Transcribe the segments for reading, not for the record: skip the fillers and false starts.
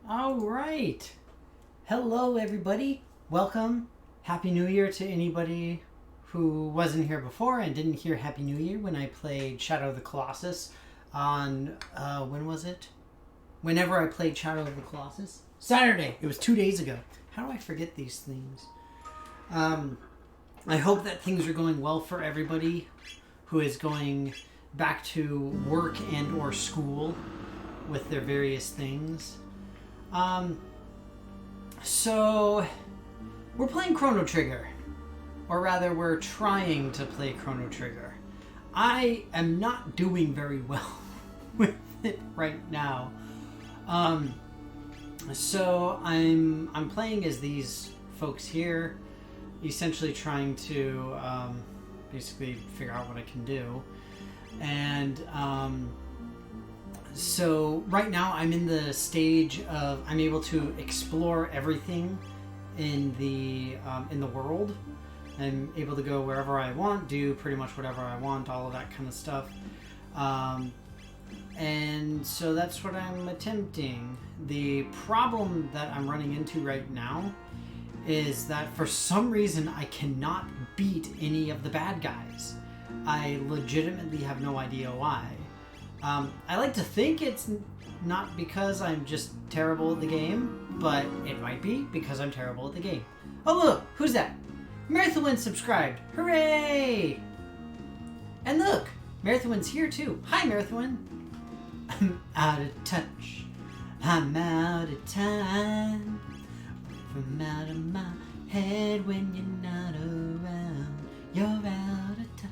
All right. Hello, everybody. Welcome. Happy New Year to anybody who wasn't here before and didn't hear Happy New Year when I played Shadow of the Colossus on, when was it? Whenever I played Shadow of the Colossus. Saturday. It was 2 days ago. How do I forget these things? I hope that things are going well for everybody who is going back to work and or school with their various things. So we're playing Chrono Trigger, or rather we're trying to play Chrono Trigger. I am not doing very well with it right now. So I'm playing as these folks here, essentially trying to basically figure out what I can do. And so right now I'm in the stage of I'm able to explore everything in the world. I'm able to go wherever I want, do pretty much whatever I want, all of that kind of stuff. And so that's what I'm attempting. The problem that I'm running into right now is that for some reason I cannot beat any of the bad guys. I legitimately have no idea why. I like to think it's not because I'm just terrible at the game, but it might be because I'm terrible at the game. Oh look, who's that? Marathwin subscribed. Hooray! And look, Marathwin's here too. Hi Marathwin. I'm out of touch. I'm out of time. From out of my head when you're not around. You're out of touch.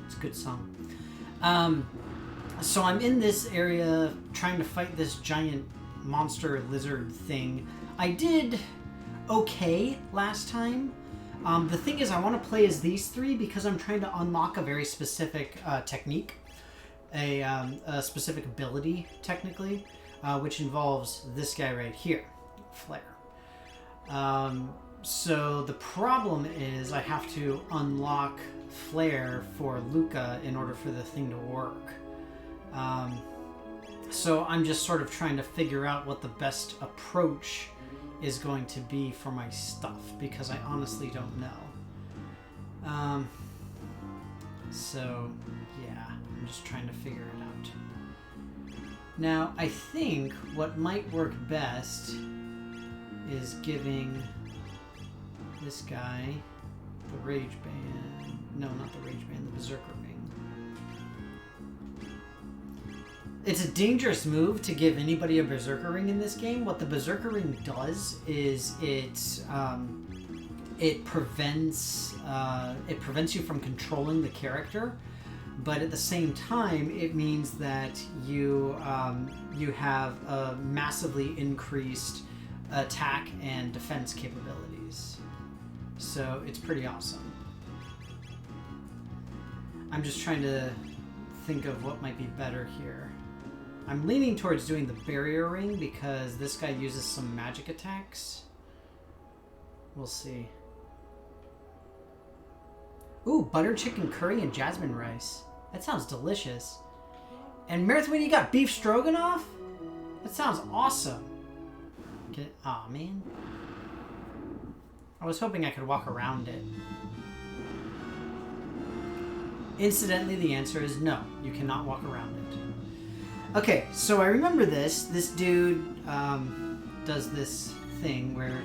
It's a good song. So I'm in this area trying to fight this giant monster lizard thing. I did okay last time. The thing is, I want to play as these three because I'm trying to unlock a very specific technique, a specific ability, technically, which involves this guy right here, Flare. So the problem is I have to unlock Flare for Luca in order for the thing to work. So I'm just sort of trying to figure out what the best approach is going to be for my stuff, because I honestly don't know. So yeah, I'm just trying to figure it out. Now, I think what might work best is giving this guy the Rage Band. No, not the Rage Band, the Berserker Ring. It's a dangerous move to give anybody a Berserker Ring in this game. What the Berserker Ring does is it prevents you from controlling the character, but at the same time, it means that you have a massively increased attack and defense capabilities. So it's pretty awesome. I'm just trying to think of what might be better here. I'm leaning towards doing the barrier ring because this guy uses some magic attacks. We'll see. Ooh, butter chicken curry and jasmine rice. That sounds delicious. And Marathon, you got beef stroganoff? That sounds awesome. Aw, man. I was hoping I could walk around it. Incidentally, the answer is no. You cannot walk around it. Okay, so I remember this. This dude does this thing where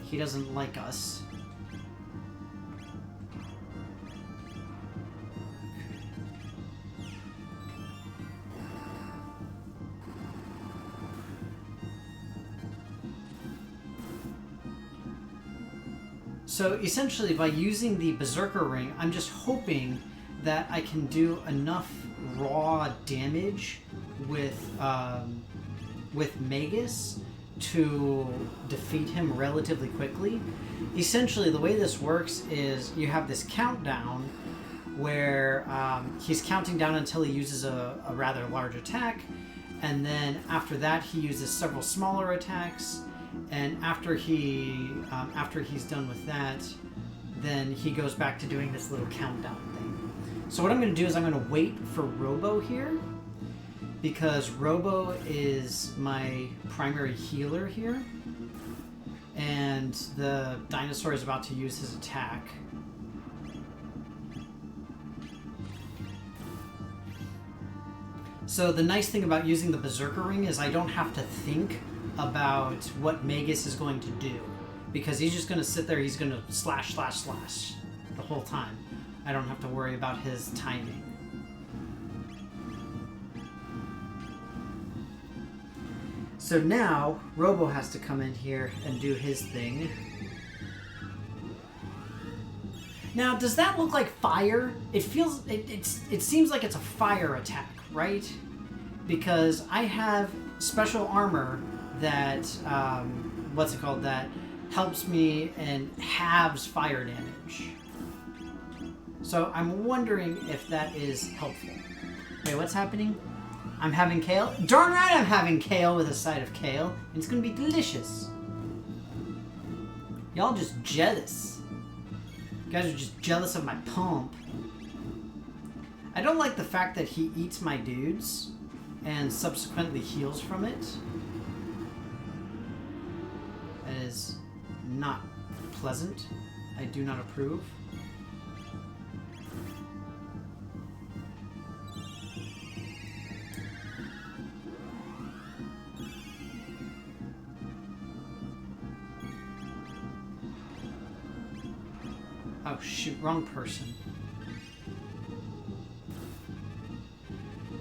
he doesn't like us. So essentially, by using the Berserker Ring, I'm just hoping that I can do enough raw damage with Magus to defeat him relatively quickly. Essentially, the way this works is you have this countdown where he's counting down until he uses a rather large attack, and then after that he uses several smaller attacks, and after he's done with that, then he goes back to doing this little countdown thing. So what I'm going to do is I'm going to wait for Robo here, because Robo is my primary healer here. And the dinosaur is about to use his attack. So the nice thing about using the Berserker Ring is I don't have to think about what Magus is going to do. Because he's just going to sit there, he's going to slash, slash, slash the whole time. I don't have to worry about his timing. So now, Robo has to come in here and do his thing. Now, does that look like fire? It feels... It seems like it's a fire attack, right? Because I have special armor that... what's it called? That helps me and halves fire damage. So I'm wondering if that is helpful. Wait, what's happening? I'm having kale? Darn right I'm having kale with a side of kale. And it's gonna be delicious. Y'all just jealous. You guys are just jealous of my pump. I don't like the fact that he eats my dudes and subsequently heals from it. That is not pleasant. I do not approve. Oh shoot, wrong person.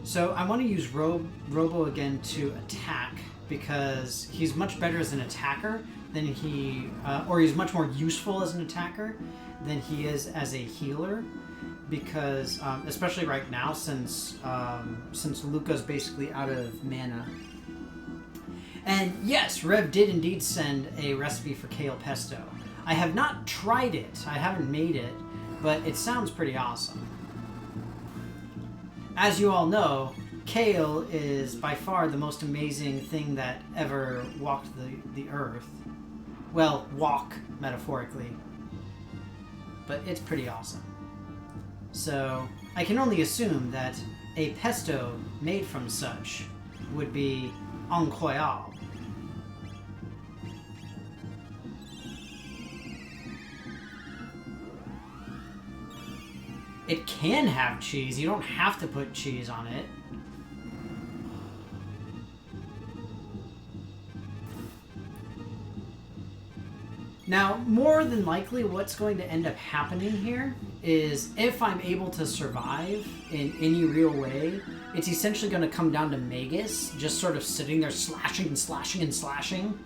So I want to use Robo again to attack because he's much better as an attacker than he, or he's much more useful as an attacker than he is as a healer. Because, especially right now, since Luca's basically out of mana. And yes, Rev did indeed send a recipe for kale pesto. I have not tried it, I haven't made it, but it sounds pretty awesome. As you all know, kale is by far the most amazing thing that ever walked the earth. Well, walk, metaphorically. But it's pretty awesome. So, I can only assume that a pesto made from such would be incroyable. It can have cheese. You don't have to put cheese on it. Now, more than likely, what's going to end up happening here is if I'm able to survive in any real way, it's essentially going to come down to Magus just sort of sitting there slashing and slashing and slashing.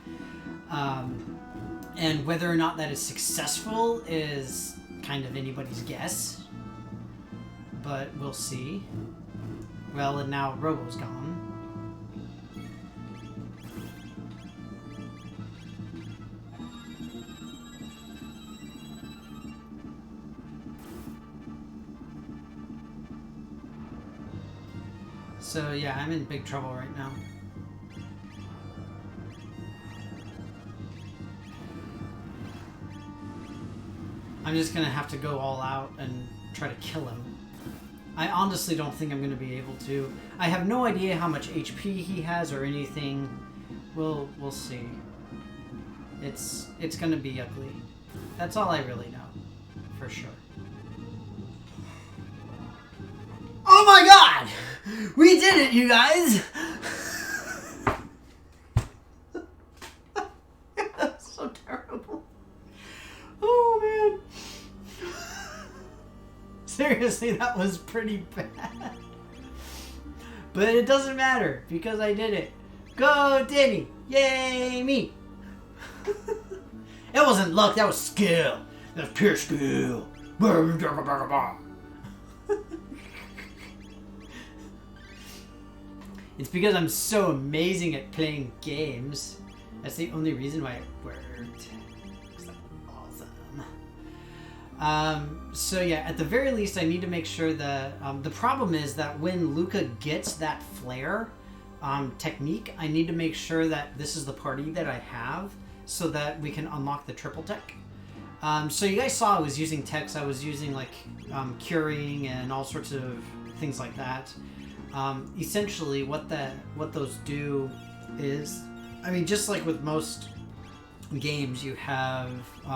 And whether or not that is successful is kind of anybody's guess. But we'll see. Well, and now Robo's gone. So yeah, I'm in big trouble right now. I'm just gonna have to go all out and try to kill him. I honestly don't think I'm going to be able to. I have no idea how much HP he has or anything. We'll see. It's going to be ugly. That's all I really know, for sure. Oh my god! We did it, you guys! That's so terrible. Oh man. Seriously, that was pretty bad. But it doesn't matter, because I did it. Go, Denny! Yay, me! It wasn't luck, that was skill. That was pure skill. It's because I'm so amazing at playing games. That's the only reason why it worked. So yeah, at the very least, I need to make sure that the problem is that when Luca gets that flare technique, I need to make sure that this is the party that I have so that we can unlock the triple tech. So you guys saw I was using techs. I was using like curing and all sorts of things like that. Essentially, what those do is, I mean, just like with most games, you have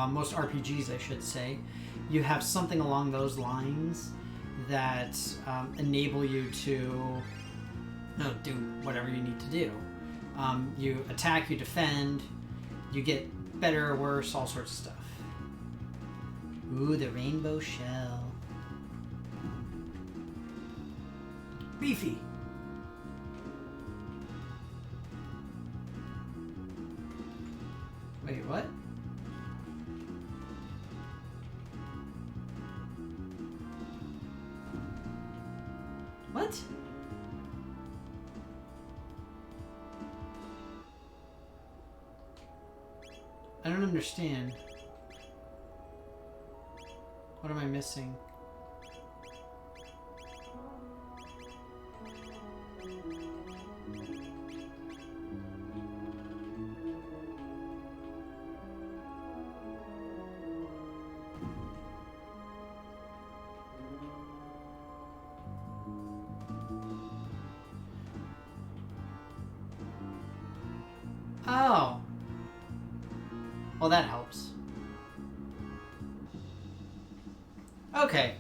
most RPGs, I should say, you have something along those lines that enable you to do whatever you need to do. You attack, you defend, you get better or worse, all sorts of stuff. Ooh, the rainbow shell. Beefy. Wait, what? What? I don't understand. What am I missing? Oh. Well, that helps. Okay.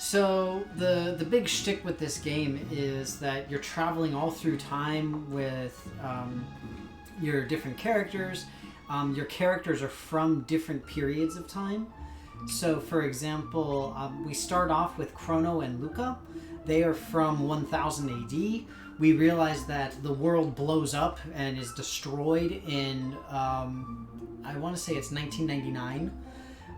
So the big shtick with this game is that you're traveling all through time with your different characters. Your characters are from different periods of time. So, for example, we start off with Chrono and Luca. They are from 1000 AD. We realize that the world blows up and is destroyed in, I want to say it's 1999.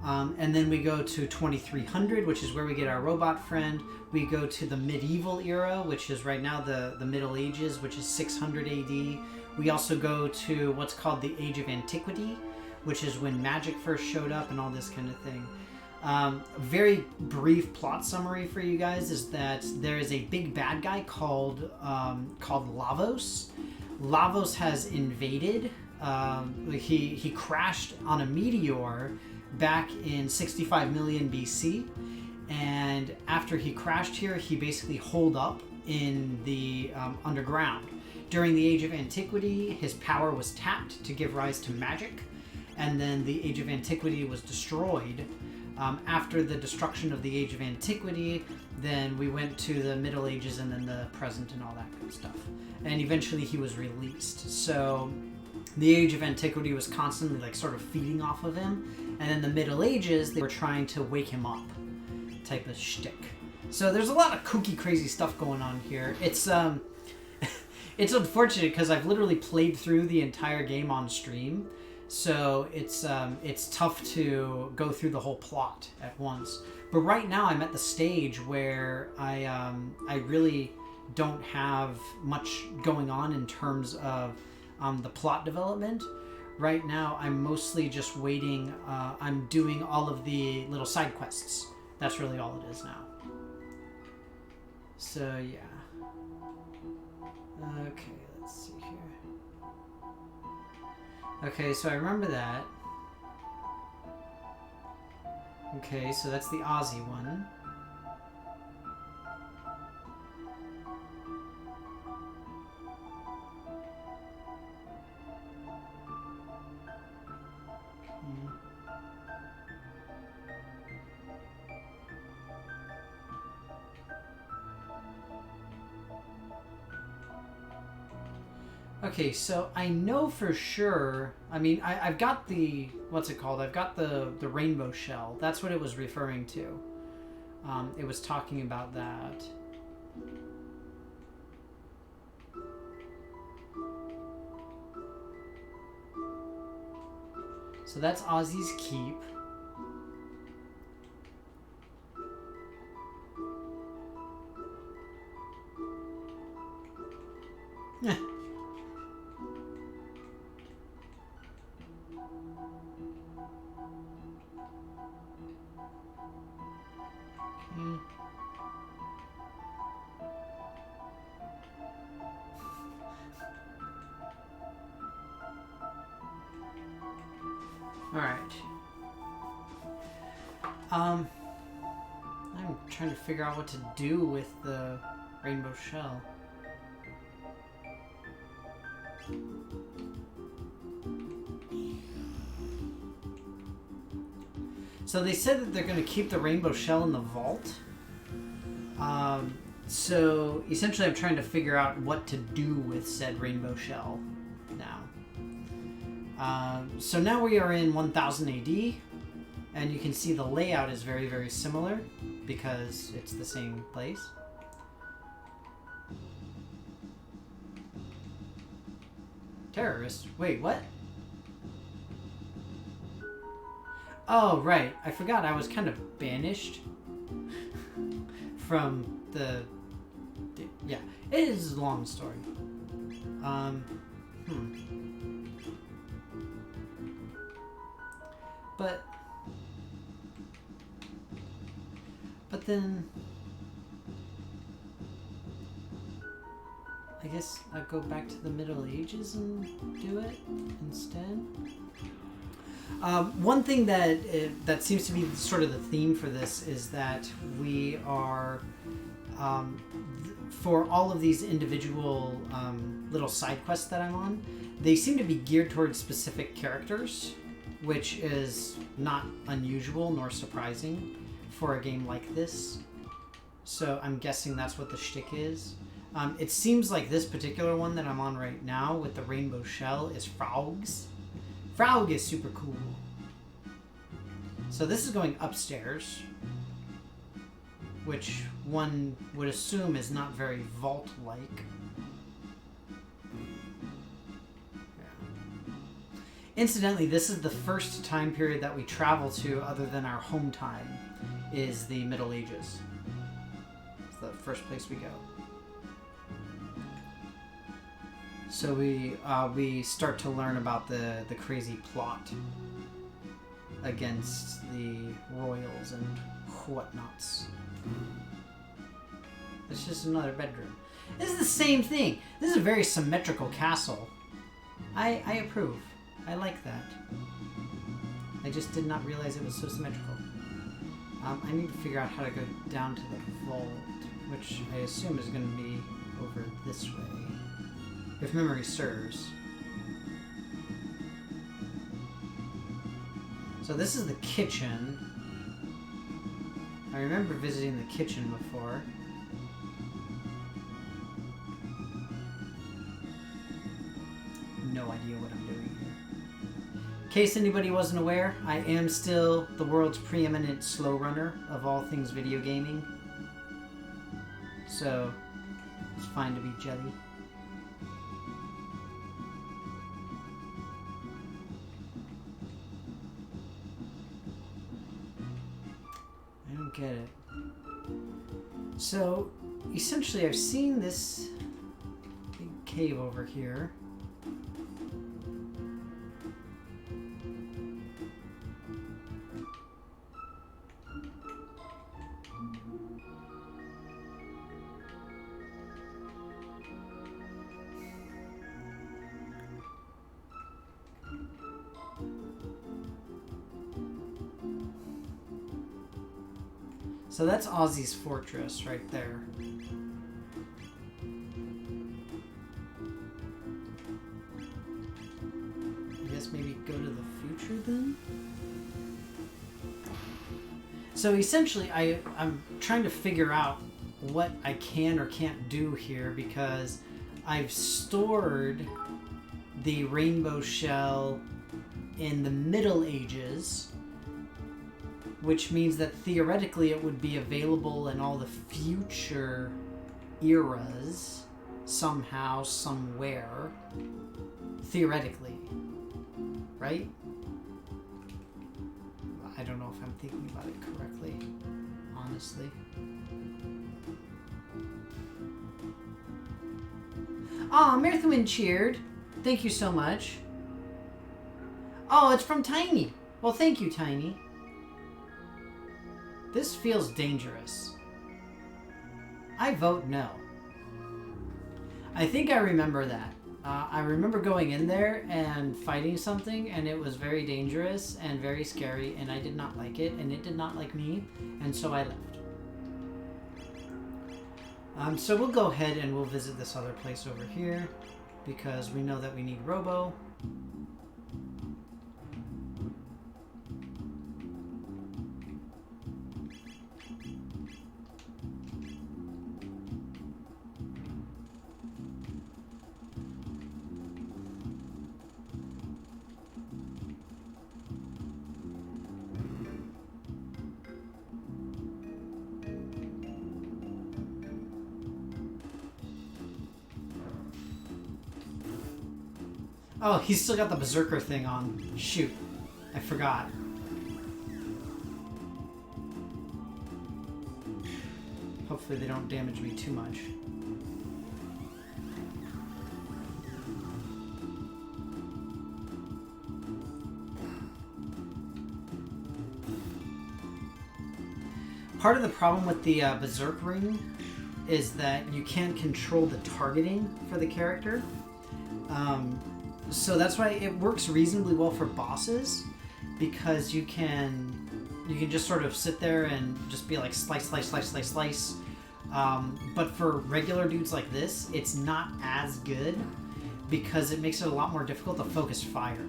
And then we go to 2300, which is where we get our robot friend. We go to the medieval era, which is right now the Middle Ages, which is 600 AD. We also go to what's called the Age of Antiquity, which is when magic first showed up and all this kind of thing. A very brief plot summary for you guys is that there is a big bad guy called Lavos. Lavos has invaded. He crashed on a meteor back in 65 million BC, and after he crashed here, he basically holed up in the underground. During the Age of Antiquity, his power was tapped to give rise to magic, and then the Age of Antiquity was destroyed. After the destruction of the Age of Antiquity, then we went to the Middle Ages and then the present and all that good stuff. And eventually he was released. So the Age of Antiquity was constantly like sort of feeding off of him. And in the Middle Ages, they were trying to wake him up type of shtick. So there's a lot of kooky, crazy stuff going on here. It's it's unfortunate because I've literally played through the entire game on stream. So it's tough to go through the whole plot at once. But right now I'm at the stage where I really don't have much going on in terms of the plot development. Right now I'm mostly just waiting. I'm doing all of the little side quests. That's really all it is now. So yeah. Okay, let's see here. Okay, so I remember that. Okay, so that's the Aussie one. Okay, so I know for sure, I mean, I've got the, what's it called? I've got the rainbow shell. That's what it was referring to. It was talking about that. So that's Ozzy's Keep. Yeah. Alright. I'm trying to figure out what to do with the rainbow shell. So they said that they're going to keep the rainbow shell in the vault. So essentially I'm trying to figure out what to do with said rainbow shell now. So now we are in 1000 AD, and you can see the layout is very, very similar because it's the same place. Terrorist? Wait, what? Oh, right. I forgot I was kind of banished from the... Yeah, it is a long story. But then... I guess I'll go back to the Middle Ages and do it instead. One thing that seems to be sort of the theme for this is that we are, for all of these individual little side quests that I'm on, they seem to be geared towards specific characters, which is not unusual nor surprising for a game like this. So I'm guessing that's what the shtick is. It seems like this particular one that I'm on right now with the rainbow shell is Fraug's. Fraug is super cool. So this is going upstairs, which one would assume is not very vault-like. Yeah. Incidentally, this is the first time period that we travel to other than our home time, is the Middle Ages. It's the first place we go. So we start to learn about the crazy plot against the royals and whatnots. It's just another bedroom. This is the same thing. This is a very symmetrical castle. I approve. I like that. I just did not realize it was so symmetrical. I need to figure out how to go down to the vault, which I assume is going to be over this way. If memory serves. So this is the kitchen. I remember visiting the kitchen before. No idea what I'm doing here. In case anybody wasn't aware, I am still the world's preeminent slow runner of all things video gaming. So it's fine to be jelly. Get it. So essentially I've seen this big cave over here. So that's Ozzy's fortress right there. I guess maybe go to the future then? So essentially I'm trying to figure out what I can or can't do here because I've stored the rainbow shell in the Middle Ages, which means that theoretically it would be available in all the future eras, somehow, somewhere. Theoretically. Right? I don't know if I'm thinking about it correctly, honestly. Aw, Mirthwin cheered. Thank you so much. Oh, it's from Tiny. Well, thank you, Tiny. This feels dangerous. I vote no. I think I remember that. I remember going in there and fighting something, and it was very dangerous and very scary, and I did not like it, and it did not like me, and so I left. So we'll go ahead and we'll visit this other place over here, because we know that we need Robo. Oh, he's still got the Berserker thing on. Shoot. I forgot. Hopefully they don't damage me too much. Part of the problem with the Berserk ring is that you can't control the targeting for the character. So that's why it works reasonably well for bosses, because you can just sort of sit there and just be like slice, slice, slice, slice, slice. But for regular dudes like this, it's not as good because it makes it a lot more difficult to focus fire.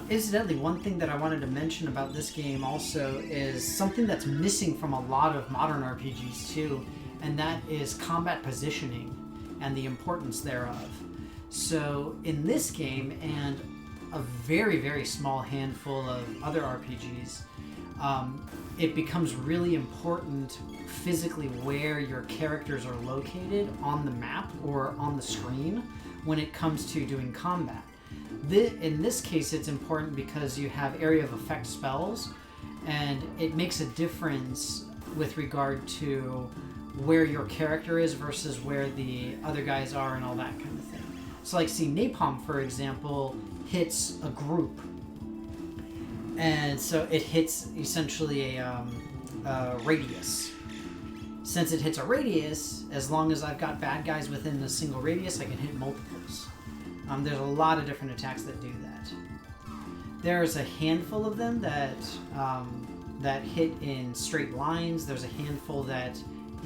Incidentally, one thing that I wanted to mention about this game also is something that's missing from a lot of modern RPGs too, and that is combat positioning and the importance thereof. So in this game, and a very, very small handful of other RPGs, it becomes really important physically where your characters are located on the map or on the screen when it comes to doing combat. In this case, it's important because you have area of effect spells, and it makes a difference with regard to where your character is versus where the other guys are and all that kind of thing. So like, see, Napalm, for example, hits a group. And so it hits essentially a radius. Since it hits a radius, as long as I've got bad guys within a single radius, I can hit multiples. There's a lot of different attacks that do that. There's a handful of them that hit in straight lines. There's a handful that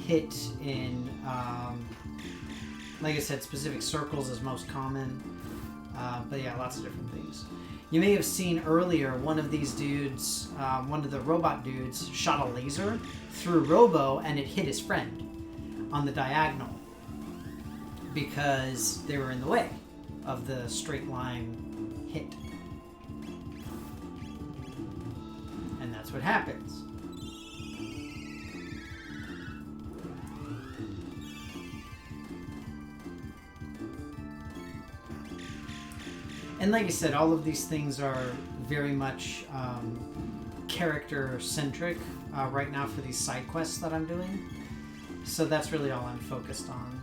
hit in, like I said, specific circles is most common. But yeah, lots of different things. You may have seen earlier one of these dudes, one of the robot dudes, shot a laser through Robo, and it hit his friend on the diagonal because they were in the way of the straight line hit. And that's what happens. And like I said, all of these things are very much character-centric right now for these side quests that I'm doing. So that's really all I'm focused on.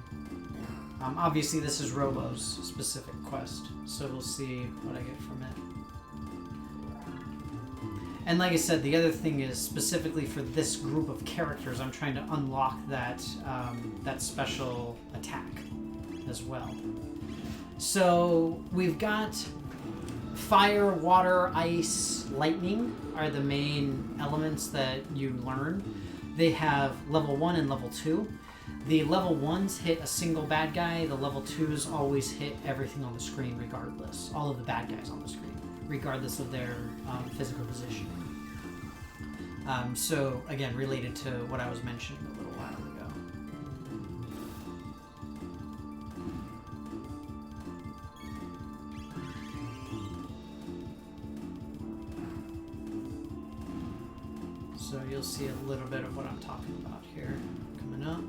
Obviously, this is Robo's specific quest, so we'll see what I get from it. And like I said, the other thing is specifically for this group of characters, I'm trying to unlock that that special attack as well. So we've got fire, water, ice, lightning are the main elements that you learn. They have level 1 and level 2. The level 1s hit a single bad guy. The level 2s always hit everything on the screen regardless. All of the bad guys on the screen, regardless of their physical positioning. So again, related to what I was mentioning a little while ago. So you'll see a little bit of what I'm talking about here coming up.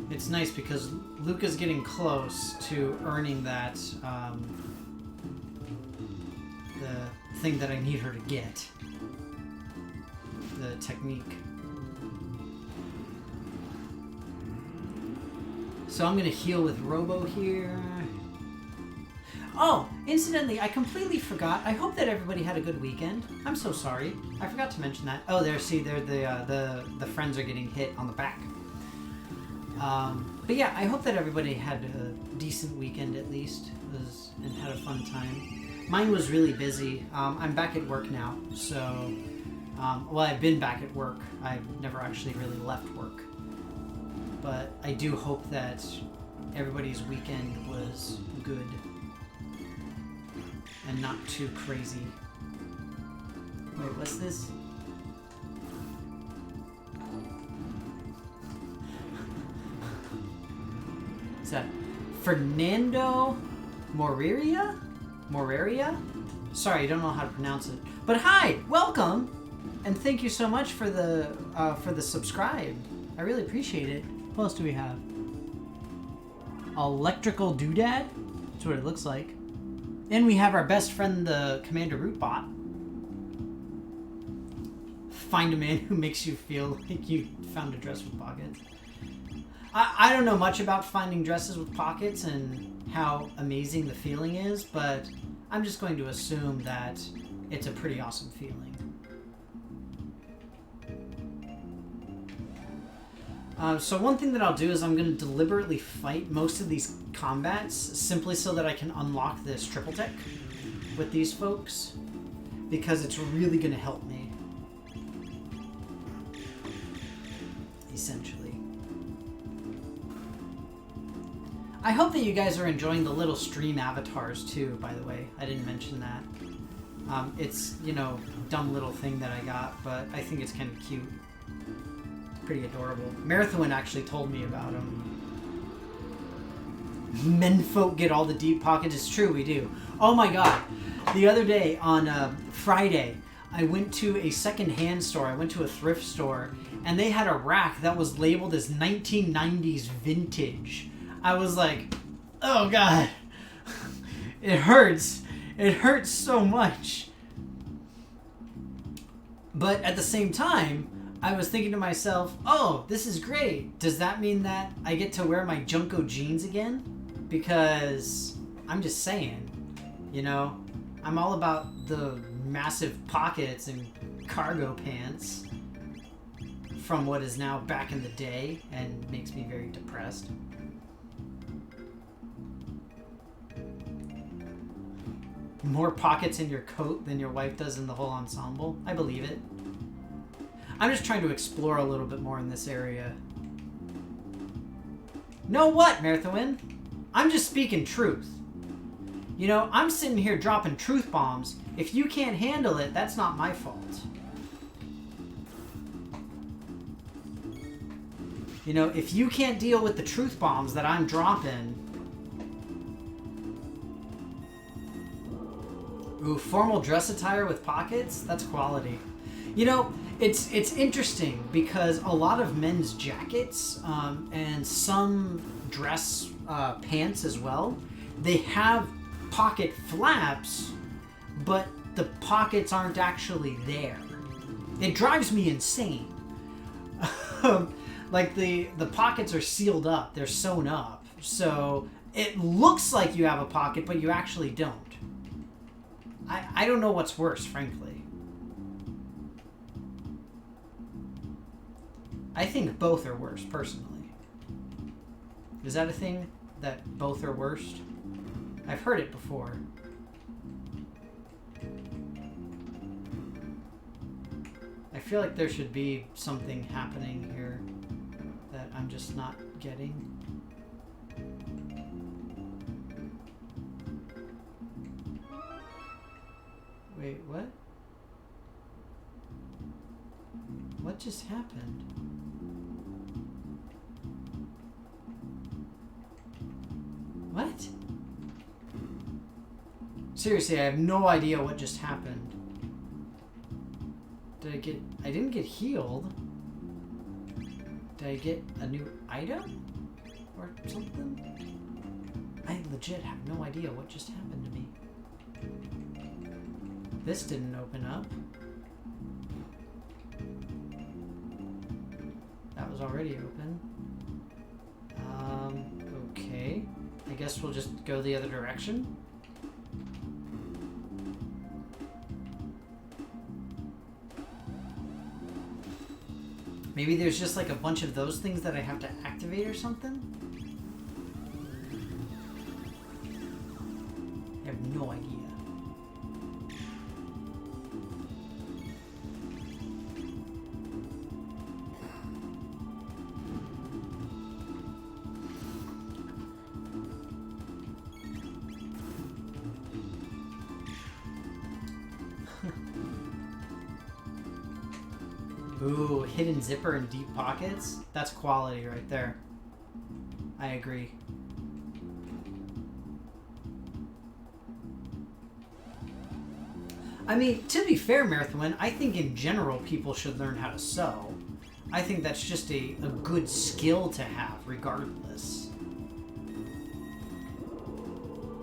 It's nice because Luca's getting close to earning that, the thing that I need her to get. The technique. So I'm going to heal with Robo here. Oh, incidentally, I completely forgot. I hope that everybody had a good weekend. I'm so sorry. I forgot to mention that. Oh, there, see, there the friends are getting hit on the back. But yeah, I hope that everybody had a decent weekend at least, and had a fun time. Mine was really busy. I'm back at work now, so well, I've been back at work. I've never actually really left work, but I do hope that everybody's weekend was good and not too crazy. Wait, what's this? Is that Fernando Moreira? Moreira? Sorry, I don't know how to pronounce it. But hi, welcome, and thank you so much for the subscribe. I really appreciate it. What else do we have? Electrical doodad? That's what it looks like. And we have our best friend, the Commander Rootbot. Find a man who makes you feel like you found a dress with pockets. I don't know much about finding dresses with pockets and how amazing the feeling is, but I'm just going to assume that it's a pretty awesome feeling. So one thing that I'll do is I'm going to deliberately fight most of these combats simply so that I can unlock this triple tech with these folks, because it's really going to help me. Essentially. I hope that you guys are enjoying the little stream avatars too, by the way. I didn't mention that. It's, you know, dumb little thing that I got, but I think it's kind of cute. Pretty adorable. Marathon actually told me about them. Menfolk get all the deep pockets. It's true, we do. Oh my god. The other day, on Friday, I went to a second-hand store. I went to a thrift store, and they had a rack that was labeled as 1990s vintage. I was like, oh god. It hurts. It hurts so much. But at the same time, I was thinking to myself, oh, this is great. Does that mean that I get to wear my Junko jeans again? Because I'm just saying, you know, I'm all about the massive pockets and cargo pants from what is now back in the day, and makes me very depressed. More pockets in your coat than your wife does in the whole ensemble? I believe it. I'm just trying to explore a little bit more in this area. Know what, Marathon? I'm just speaking truth. You know, I'm sitting here dropping truth bombs. If you can't handle it, that's not my fault. You know, if you can't deal with the truth bombs that I'm dropping... Ooh, formal dress attire with pockets? That's quality. You know, it's interesting because a lot of men's jackets and some dress pants as well, they have pocket flaps, but the pockets aren't actually there. It drives me insane. Like the pockets are sealed up, they're sewn up, so it looks like you have a pocket, but you actually don't. I don't know what's worse, frankly. I think both are worse, personally. Is that a thing? That both are worst? I've heard it before. I feel like there should be something happening here that I'm just not getting. Wait, what? What just happened? What? Seriously, I have no idea what just happened. I didn't get healed. Did I get a new item? Or something? I legit have no idea what just happened to me. This didn't open up. That was already open. Okay. I guess we'll just go the other direction. Maybe there's just like a bunch of those things that I have to activate or something? I have no idea. Ooh, hidden zipper and deep pockets? That's quality right there. I agree. I mean, to be fair, Marathon, I think in general people should learn how to sew. I think that's just a good skill to have, regardless.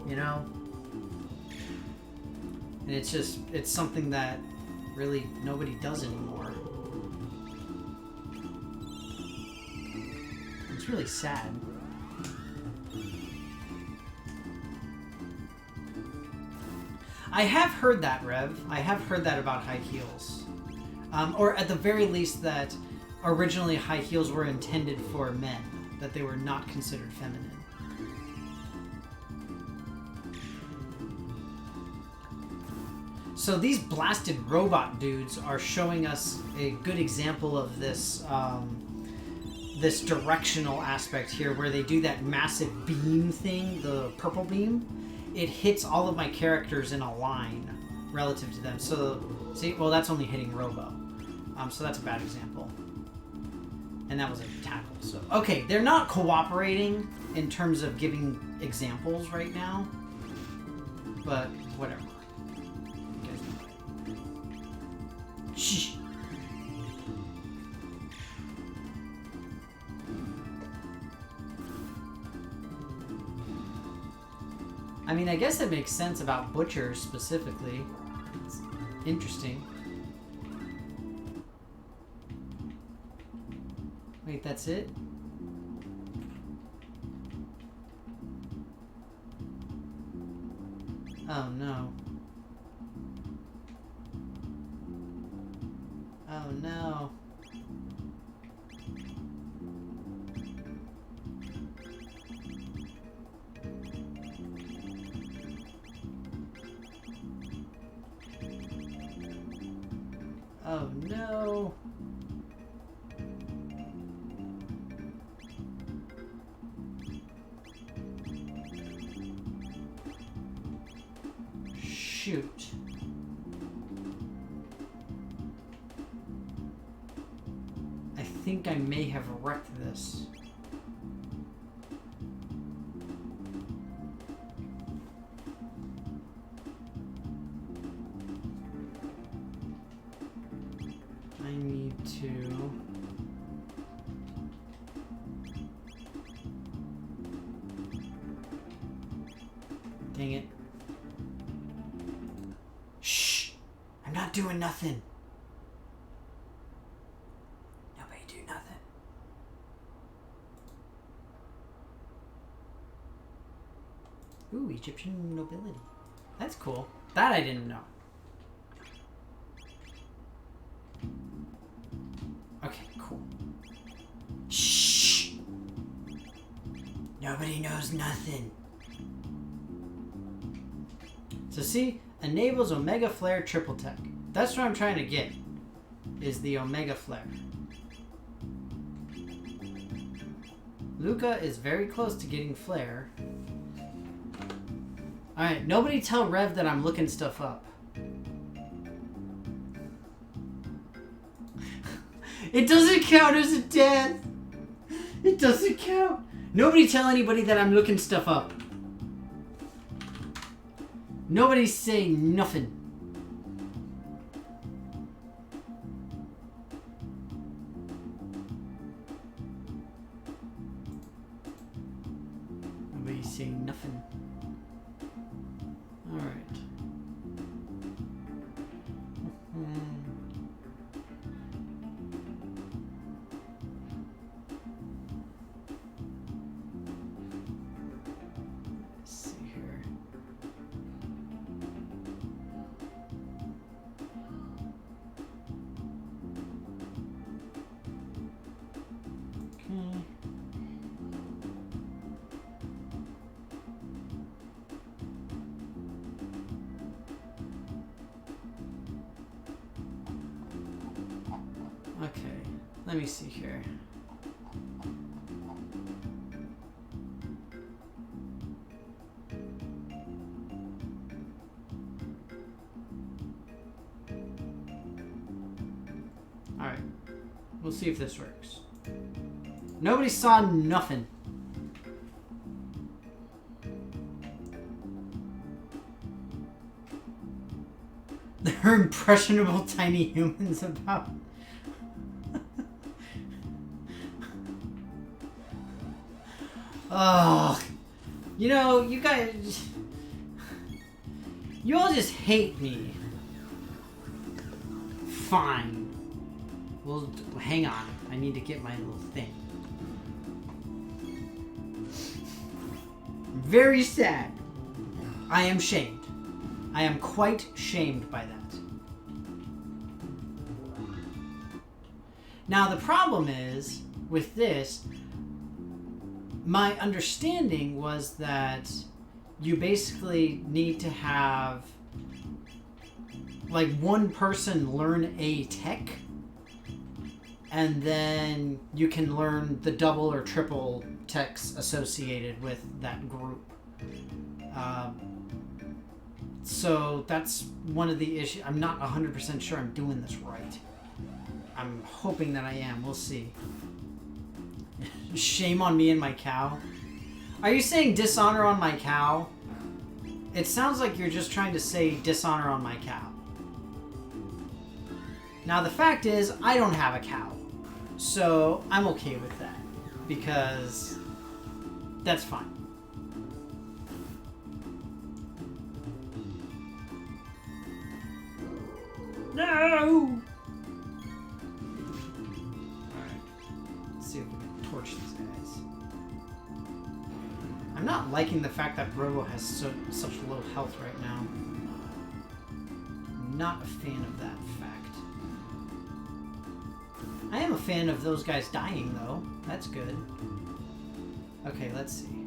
You know? And it's something that really nobody does anymore. It's really sad. I have heard that, Rev. I have heard that about high heels. Or at the very least that originally high heels were intended for men, that they were not considered feminine. So these blasted robot dudes are showing us a good example of this this directional aspect here, where they do that massive beam thing, the purple beam. It hits all of my characters in a line relative to them. So, see, well, that's only hitting Robo. So that's a bad example. And that was a tackle. So, okay, they're not cooperating in terms of giving examples right now. But, whatever. You guys know. Shh. I mean, I guess it makes sense about butchers specifically. It's interesting. Wait, that's it? Oh no. Oh no. Oh no. Shoot. I think I may have wrecked this. I need to... Dang it. Shh! I'm not doing nothing. Nobody do nothing. Ooh, Egyptian nobility. That's cool. That I didn't know. Okay, cool. Shh! Nobody knows nothing. So see, enables Omega Flare Triple Tech. That's what I'm trying to get, is the Omega Flare. Luca is very close to getting Flare. Alright, nobody tell Rev that I'm looking stuff up. It doesn't count as a death. It doesn't count. Nobody tell anybody that I'm looking stuff up. Nobody say nothing. Nobody say nothing. All right. Let's see here. Okay, let me see here. Alright, we'll see if this works. Nobody saw nothing. There are impressionable tiny humans about. Oh, you know, you guys, you all just hate me. Fine. Well, hang on. I need to get my little thing. Very sad. I am shamed. I am quite shamed by that. Now, the problem is, with this, my understanding was that you basically need to have, like, one person learn a tech, and then you can learn the double or triple techs associated with that group. So that's one of the issues. I'm not 100% sure I'm doing this right. I'm hoping that I am. We'll see. Shame on me and my cow. Are you saying dishonor on my cow? It sounds like you're just trying to say dishonor on my cow. Now the fact is, I don't have a cow. So I'm okay with that. Because that's fine. No! Alright. Let's see if we can torch these guys. I'm not liking the fact that Robo has such low health right now. Not a fan of that fact. I am a fan of those guys dying, though. That's good. Okay, let's see.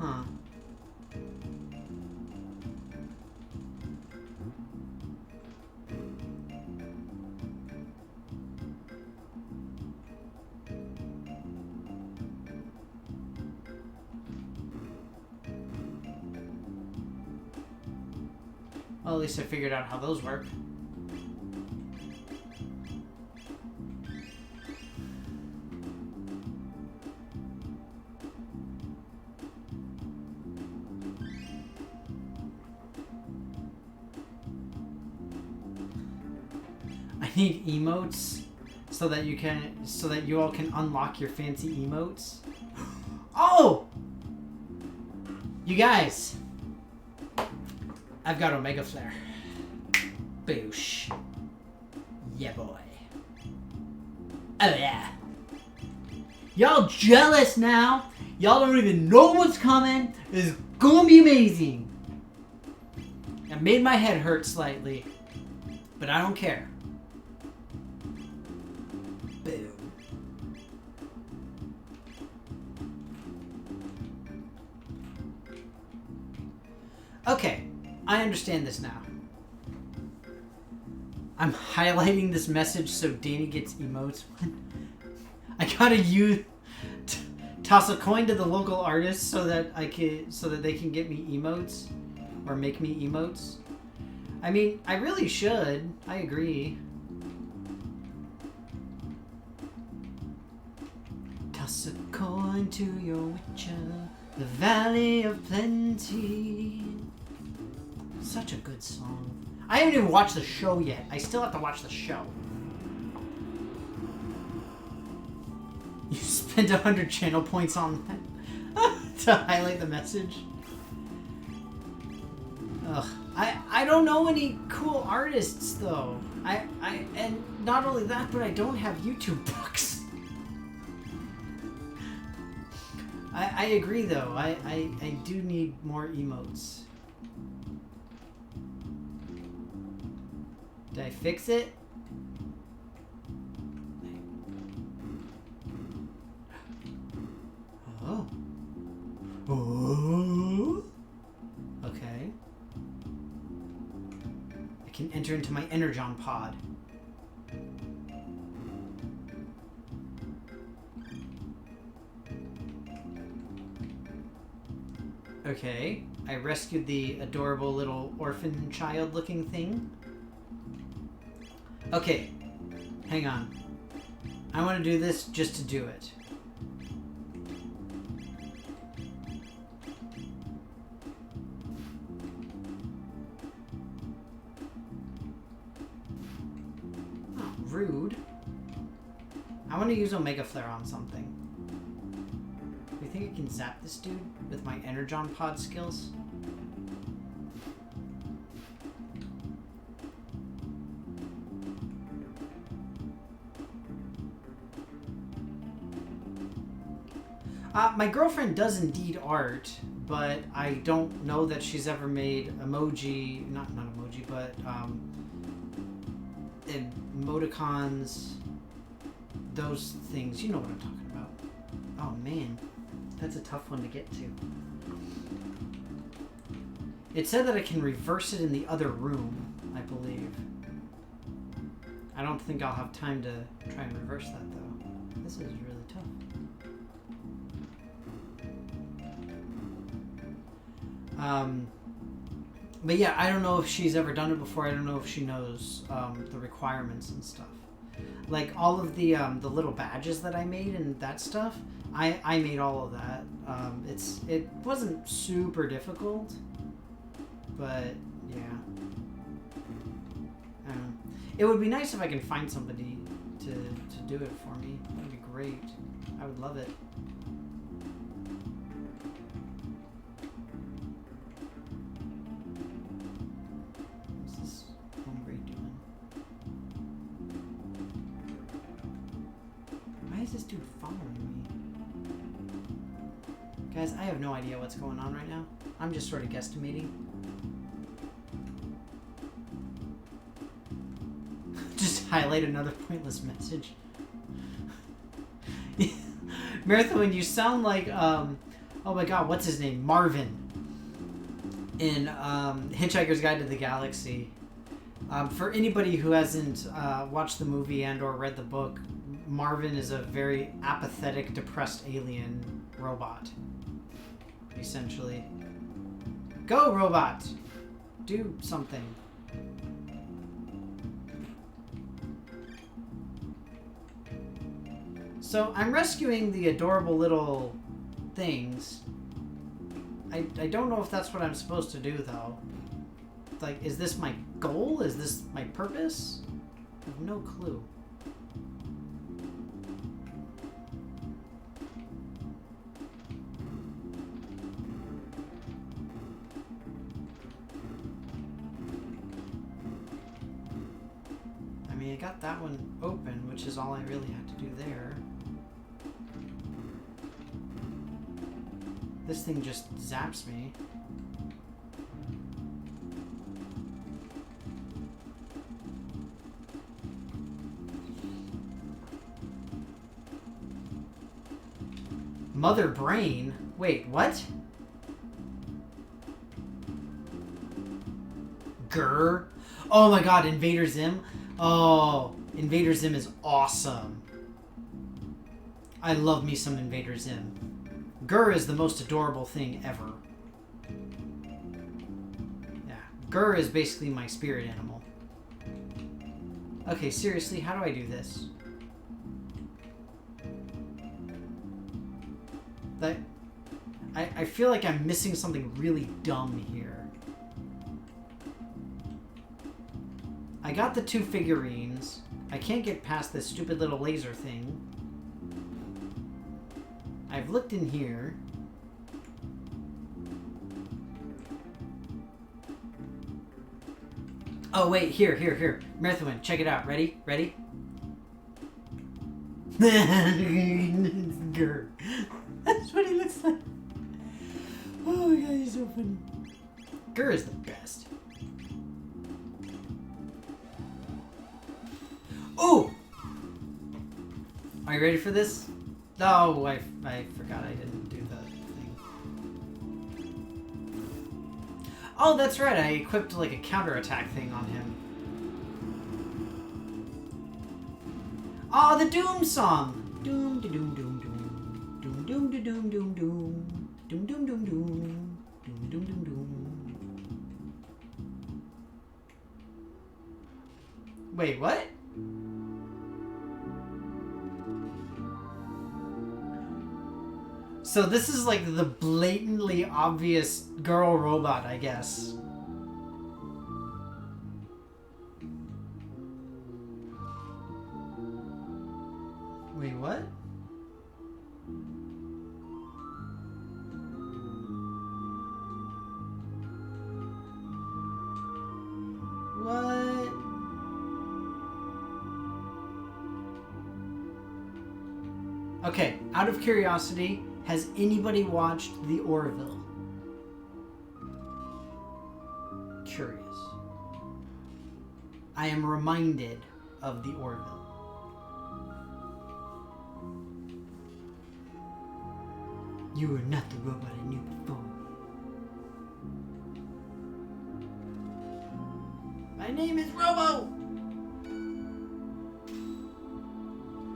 Huh. Well, at least I figured out how those work. I need emotes so that you all can unlock your fancy emotes. Oh! You guys, I've got Omega Flare. Boosh. Yeah, boy. Oh, yeah. Y'all jealous now? Y'all don't even know what's coming. It's gonna be amazing. It made my head hurt slightly, but I don't care. Boom. Okay, I understand this now. I'm highlighting this message so Danny gets emotes. I gotta toss a coin to the local artist so that they can get me emotes or make me emotes. I mean, I really should. I agree. Toss a coin to your witcher, the Valley of Plenty. Such a good song. I haven't even watched the show yet. I still have to watch the show. You spent 100 channel points on that to highlight the message. Ugh. I don't know any cool artists though. And not only that, but I don't have YouTube books. I agree though. I do need more emotes. Did I fix it? Oh. Oh. Okay. I can enter into my Energon pod. Okay. I rescued the adorable little orphan child looking thing. Okay. Hang on. I want to do this just to do it. Oh, rude. I want to use Omega Flare on something. Do you think I can zap this dude with my Energon pod skills? My girlfriend does indeed art, but I don't know that she's ever made emoji, not emoji, but emoticons, those things. You know what I'm talking about. Oh man, that's a tough one to get to. It said that I can reverse it in the other room, I believe. I don't think I'll have time to try and reverse that though. This is really tough. But yeah, I don't know if she's ever done it before. I don't know if she knows the requirements and stuff. Like all of the little badges that I made and that stuff, I made all of that. It wasn't super difficult, but yeah. It would be nice if I can find somebody to do it for me. That would be great. I would love it. This dude following me? Guys, I have no idea what's going on right now. I'm just sort of guesstimating. Just highlight another pointless message. Marathon, you sound like, oh my god, what's his name? Marvin. In Hitchhiker's Guide to the Galaxy. For anybody who hasn't watched the movie and or read the book, Marvin is a very apathetic, depressed alien robot. Essentially. Go, robot! Do something. So, I'm rescuing the adorable little things. I don't know if that's what I'm supposed to do, though. Like, is this my goal? Is this my purpose? I have no clue. I mean, I got that one open, which is all I really had to do there. This thing just zaps me. Mother Brain? Wait, what? Grr? Oh my god, Invader Zim? Oh, Invader Zim is awesome. I love me some Invader Zim. Grr is the most adorable thing ever. Yeah, Grr is basically my spirit animal. Okay, seriously, how do I do this? I feel like I'm missing something really dumb here. I got the 2 figurines. I can't get past this stupid little laser thing. I've looked in here. Oh wait, here. Marathon, check it out. Ready? Grr. That's what he looks like. Oh my god, he's so funny. Gur is the best. Oh! Are you ready for this? Oh, I forgot I didn't do the thing. Oh, that's right. I equipped like a counterattack thing on him. Oh, the Doom song. Doom, doom, doom, doom, doom, doom, doom, doom, doom, doom, doom, doom, doom, doom, doom, doom, doom, doom. Wait, what? So this is like the blatantly obvious girl robot, I guess. Wait, what? What? Okay, out of curiosity, has anybody watched The Orville? Curious. I am reminded of The Orville. You are not the robot I knew before. My name is Robo!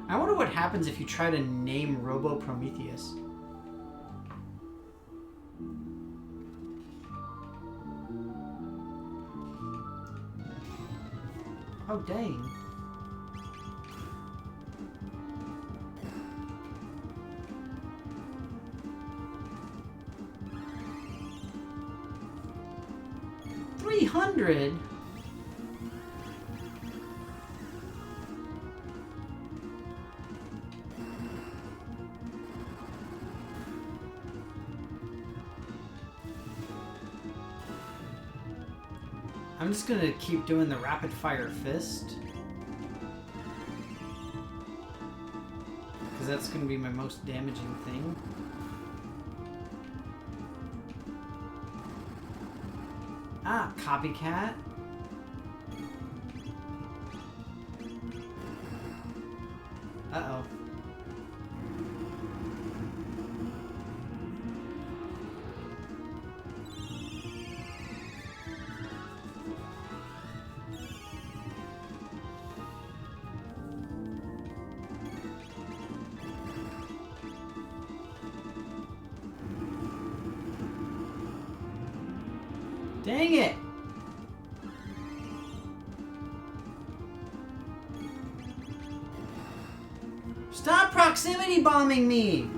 I wonder what happens if you try to name Robo Prometheus. Oh, dang. $300? I'm just gonna keep doing the rapid fire fist. Because that's gonna be my most damaging thing. Ah, copycat. Uh-oh. Dang it! Stop proximity bombing me!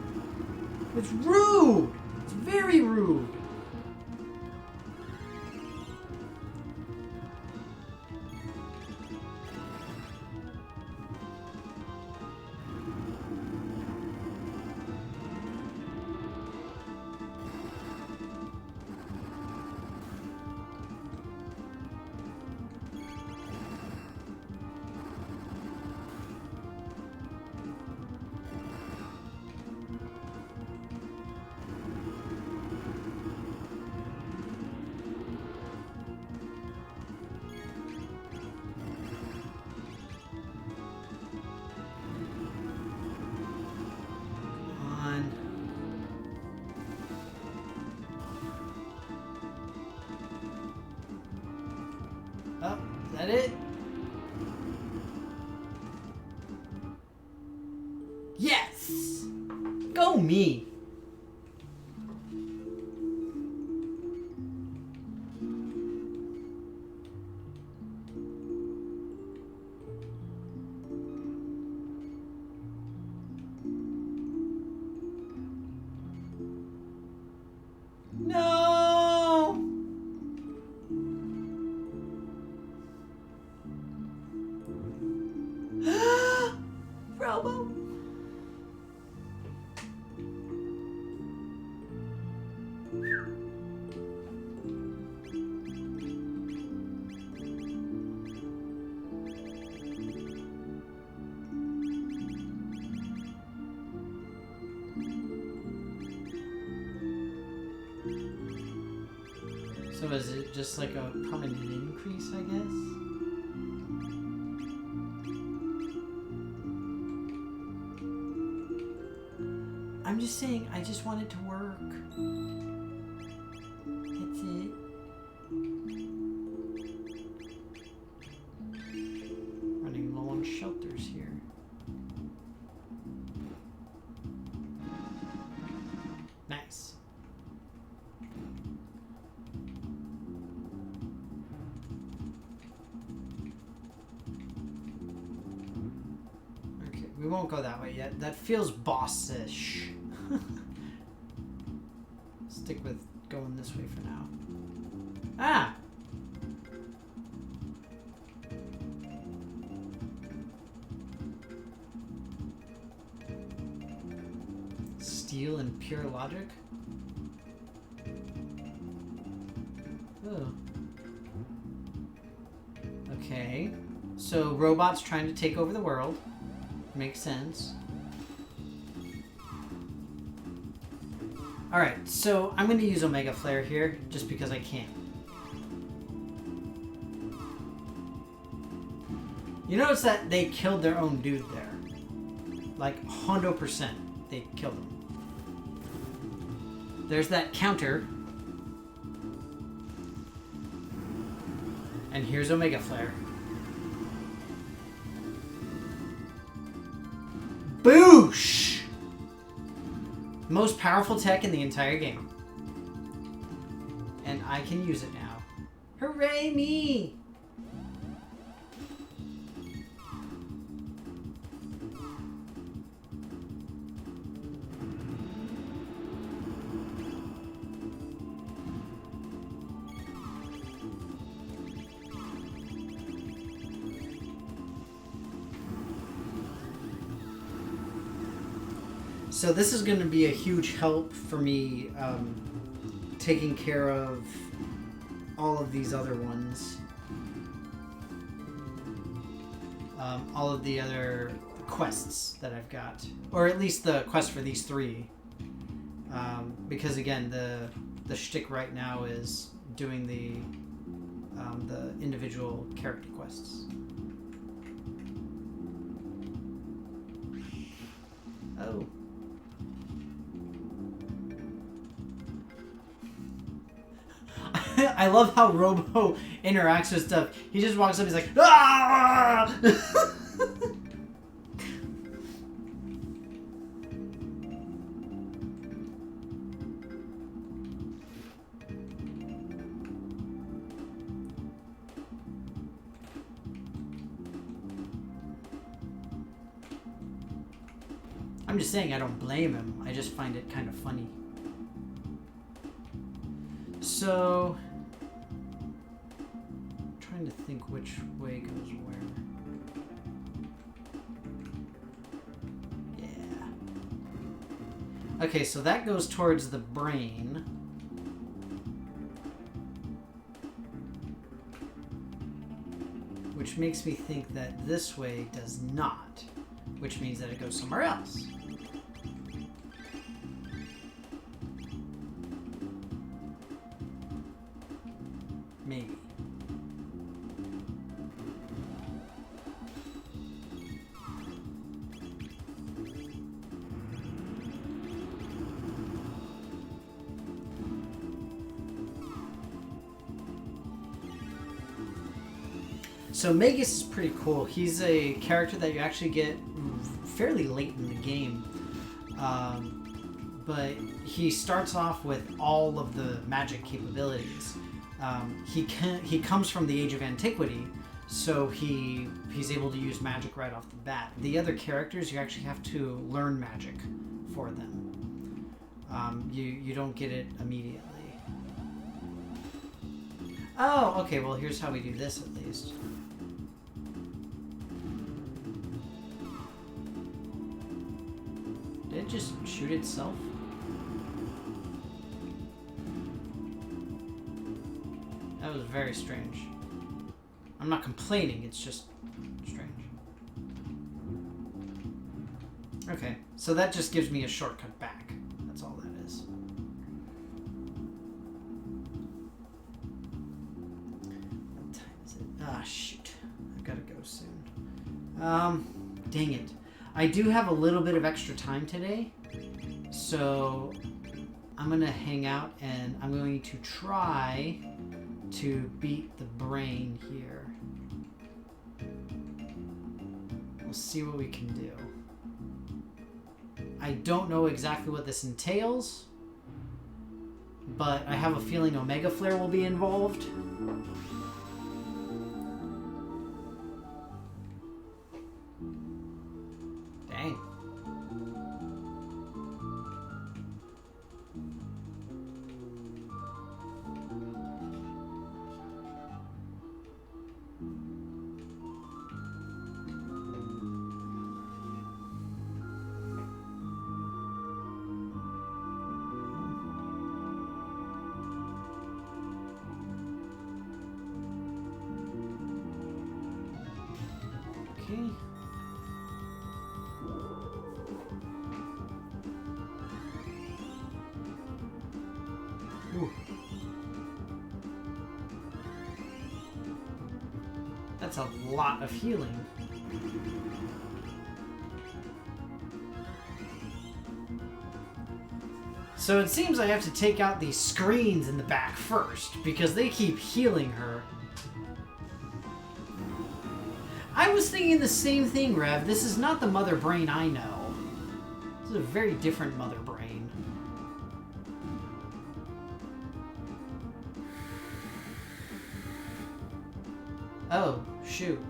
It's rude! It's very rude. Oh, is that it? Yes! Go me! No! Robo! So is it just like a permanent increase, I guess? I'm just saying, I just want it to work. That's it. Running low on shelters here. Nice. Okay, we won't go that way yet. That feels boss-ish. Stick with going this way for now. Ah! Steel and pure logic? Oh. Okay. So robots trying to take over the world. Makes sense. Alright, so I'm going to use Omega Flare here, just because I can. You notice that they killed their own dude there. Like, 100% they killed him. There's that counter. And here's Omega Flare. Boosh! Most powerful tech in the entire game. And I can use it now. Hooray me! So this is going to be a huge help for me taking care of all of these other ones. All of the other quests that I've got. Or at least the quest for these three. Because again, the shtick right now is doing the individual character quests. Oh. I love how Robo interacts with stuff. He just walks up, he's like, ah! I'm just saying I don't blame him. I just find it kind of funny. So, I'm trying to think which way goes where. Yeah. Okay, so that goes towards the brain. Which makes me think that this way does not. Which means that it goes somewhere else. Maybe. So Magus is pretty cool. He's a character that you actually get fairly late in the game. But he starts off with all of the magic capabilities. He comes from the Age of Antiquity, so he's able to use magic right off the bat. The other characters, you actually have to learn magic for them. You don't get it immediately. Oh, okay, well here's how we do this at least. Did it just shoot itself? That was very strange. I'm not complaining, it's just strange. Okay, so that just gives me a shortcut back. That's all that is. dang it. I do have a little bit of extra time today, so I'm going to hang out and I'm going to try to beat the brain here. We'll see what we can do. I don't know exactly what this entails, but I have a feeling Omega Flare will be involved. Dang. Okay. Ooh. That's a lot of healing. So it seems I have to take out these screens in the back first, because they keep healing her. I was thinking the same thing, Rev. This is not the mother brain I know. This is a very different mother brain. Oh, shoot.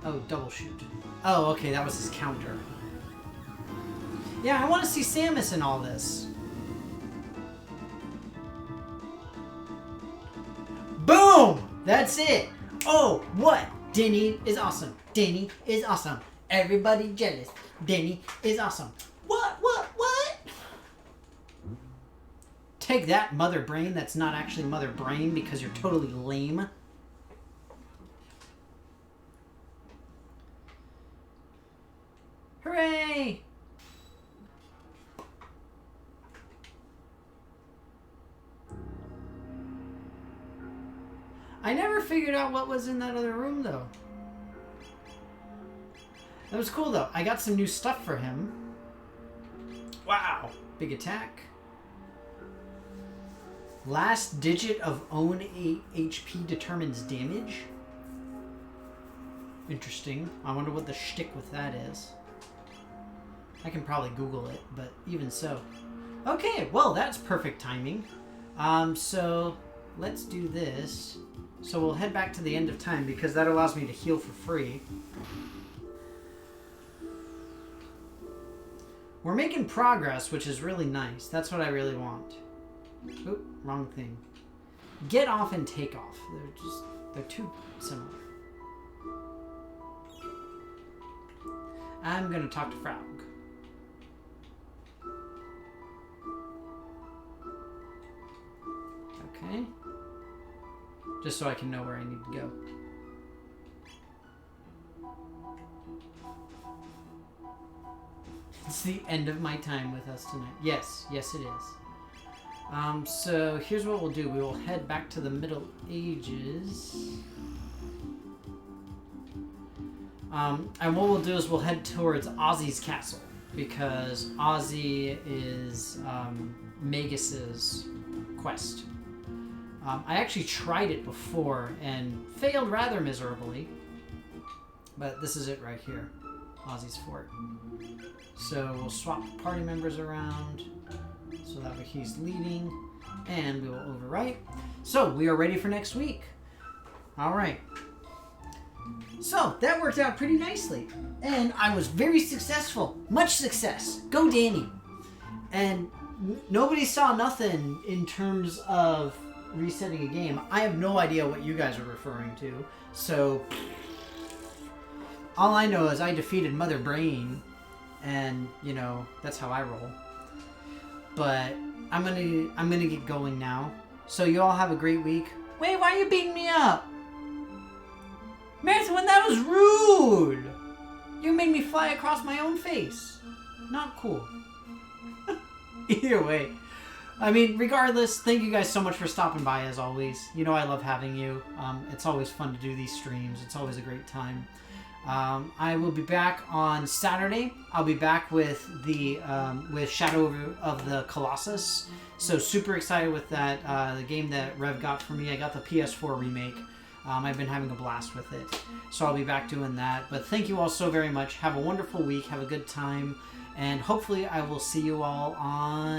Oh, double shoot. Oh, okay, that was his counter. Yeah, I want to see Samus in all this. Boom! That's it! Oh, what? Denny is awesome. Denny is awesome. Everybody jealous. Denny is awesome. What? Take that, mother brain that's not actually mother brain because you're totally lame. Hooray! I never figured out what was in that other room, though. That was cool, though. I got some new stuff for him. Wow. Big attack. Last digit of own HP determines damage. Interesting. I wonder what the shtick with that is. I can probably Google it, but even so. Okay, well, that's perfect timing. So let's do this. So we'll head back to the end of time because that allows me to heal for free. We're making progress, which is really nice. That's what I really want. Oop, wrong thing. Get off and take off. They're too similar. I'm gonna talk to Frog. Okay. Just so I can know where I need to go. It's the end of my time with us tonight. Yes, yes it is. So here's what we'll do. We will head back to the Middle Ages. And what we'll do is we'll head towards Ozzy's castle. Because Ozzy is Magus's quest. I actually tried it before and failed rather miserably. But this is it right here. Ozzy's fort. So we'll swap the party members around. So that way he's leading. And we will overwrite. So we are ready for next week. Alright. So that worked out pretty nicely. And I was very successful. Much success. Go Danny. And nobody saw nothing in terms of resetting a game. I have no idea what you guys are referring to. So all I know is I defeated Mother Brain. And, you know, that's how I roll. But I'm gonna get going now. So you all have a great week. Wait, why are you beating me up? Marathon, that was rude! You made me fly across my own face. Not cool. Either way. I mean, regardless, thank you guys so much for stopping by as always. You know I love having you. It's always fun to do these streams. It's always a great time. I will be back on Saturday. I'll be back with the with Shadow of the Colossus. So super excited with that. The game that Rev got for me. I got the PS4 remake. I've been having a blast with it. So I'll be back doing that. But thank you all so very much. Have a wonderful week. Have a good time. And hopefully I will see you all on